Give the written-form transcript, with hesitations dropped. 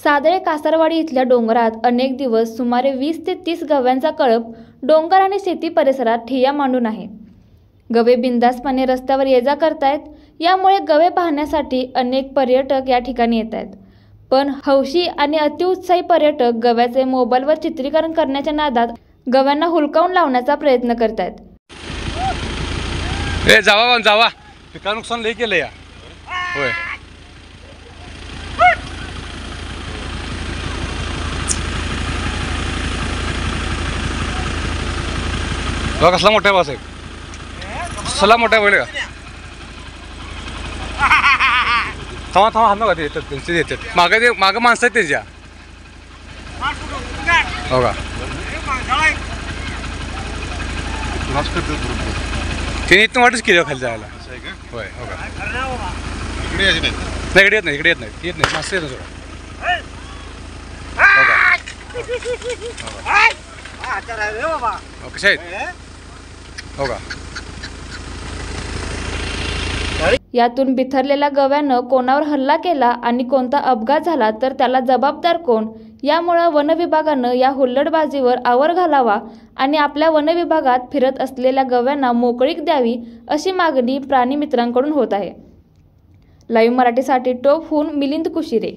सादळे कासारवाडी इथल्या डोंगरात अनेक दिवस सुमारे 20 ते 30 गव्यांचा कळप डोंगर आणि शेती परिसरात ठिय्या मांडून आहे। गवे बिनधास्तपणे रस्त्यावर ये-जा करतायत। यामुळे गवे पाहण्यासाठी अनेक पर्यटक या ठिकाणी येत आहेत। पण हौशी आणि अतिउत्साही पर्यटक गव्याचे मोबाईलवर चित्रीकरण करण्याच्या नादात गव्यांना हुलकावून लावण्याचा प्रयत्न करतायत। जावा पिका नुकसान लई केलं या। होय कसला मोठा आहे साहेब, कसला मोठा आहे का? थांबा हात नका, ते येतात त्यांचे येतात मागं माणसं आहेत त्याच्या। हो का तिने इथं वाटच केली खाली जायला। होय हो का, इकडे येत नाही माणसं येत नाही। कशा आहेत हो का? यातून बिथरलेल्या गव्यानं कोणावर हल्ला केला आणि कोणता अपघात झाला तर त्याला जबाबदार कोण, यामुळे वन विभागानं या हुल्लडबाजीवर आवर घालावा आणि आपल्या वन विभागात फिरत असलेल्या गव्यांना मोकळीक द्यावी अशी मागणी प्राणी मित्रांकडून होत आहे। लाईव्ह मराठीसाठी टोपहून मिलिंद कुशिरे।